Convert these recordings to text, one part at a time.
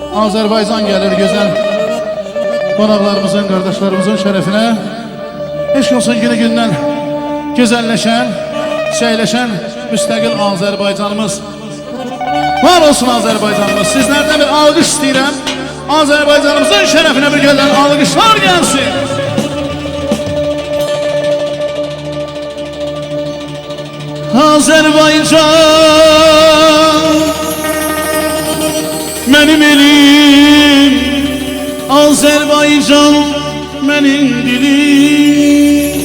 Azərbaycan gəlir gözəl qonaqlarımızın, qardaşlarımızın şərəfinə. Eşq olsun günü-gündən gözəlləşən, çiçəkləşən müstəqil Azərbaycanımız. Var olsun Azərbaycanımız. Sizlərdən bir alqış istəyirəm. Azərbaycanımızın şərəfinə bir gözəl alqışlar gəlsin. Azərbaycan mənim elim, Azərbaycan mənim dilim.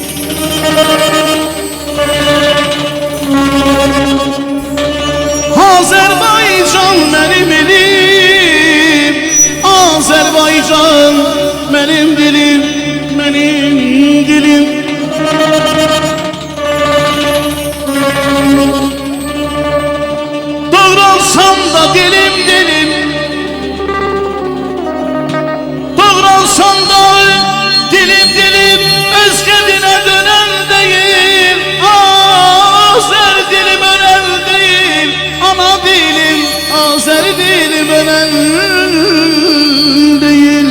Azərbaycan mənim elim, Azərbaycan mənim dilim, mənim dilim. Doğransam da dilim dilim, doğransam da dilim dilim, özge dine dönen değil. Azer dilim ölen değil, ana dilim, Azer dilim ölen değil.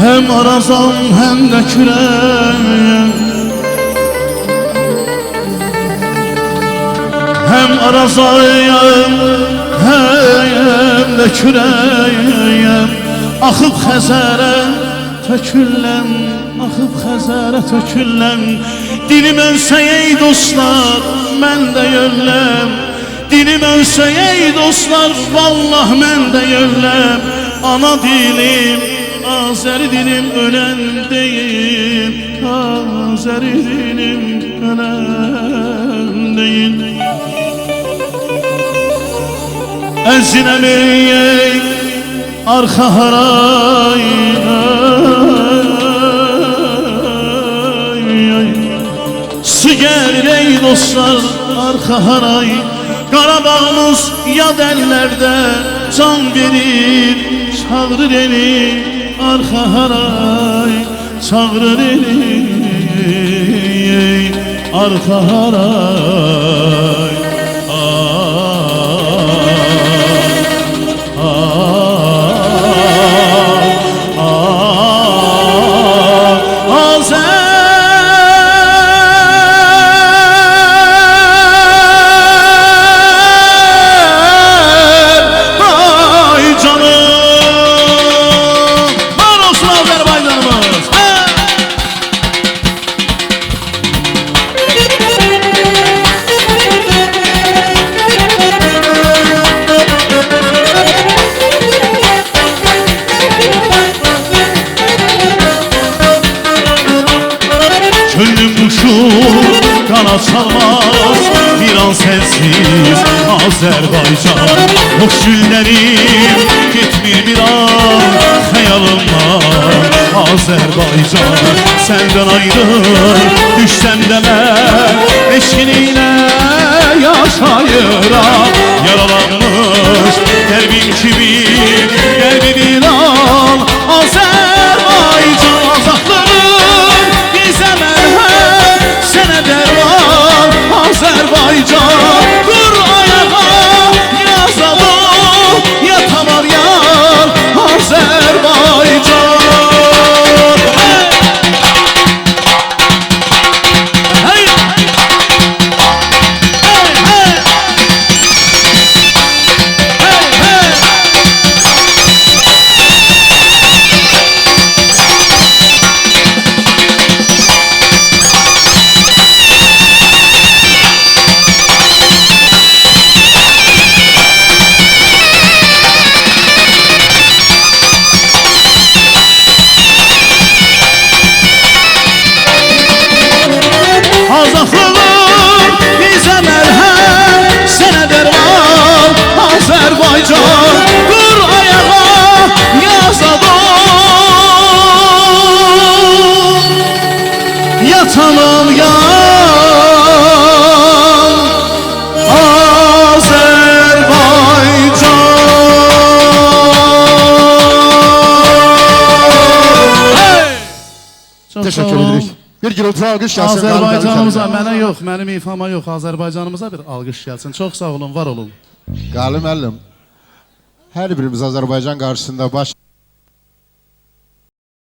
Hem arazam hem de küreyim, hem arazayım hem de küreyim. Akıp Xəzərə töküllən, akıp Xəzərə töküllən. Dilim ölsə ey dostlar, mən də yölləm. Dilim ölsə ey dostlar, vallah mən də yölləm. Ana dilim, Azeri dilim ölen değil, Azeri dilim ölen değil. Əzinəm ey arxa haray, su gəlir ey dostlar arxa haray. Qarabağımız yad əllərdə can verir, çağırır eli arxa haray, çağırır eli arxa haray. Könlüm kuşu kanat çalmaz bir an sensiz Azerbaycan. Hoş günlerim gitmir bir an hayalımdan Azerbaycan. Senden ayrı düşsem de ben eşkiniyle yaşayıram. Yaralanmış kalbim kimi gel bir al Azerbaycan. Azatlarım bize merhem, sene derman Azerbaycan. Dur ayağa yazalım, yatamar yar Azerbaycan. Hey! Hey! Hey! Hey! Hey! Azaflılığım bize merhem, sene derman Azerbaycan. Dur ayağa yazalım, yatalım yan Azerbaycan. Hey! Çok Teşekkür sağ olun. ederiz. Bir gürültü alqış gəlsin. Azərbaycanımıza, mənə yox, mənim ifama yox, Azərbaycanımıza bir alqış gəlsin. Çox sağ olun, var olun. Qalib müəllim, hər birimiz Azərbaycan qarşısında baş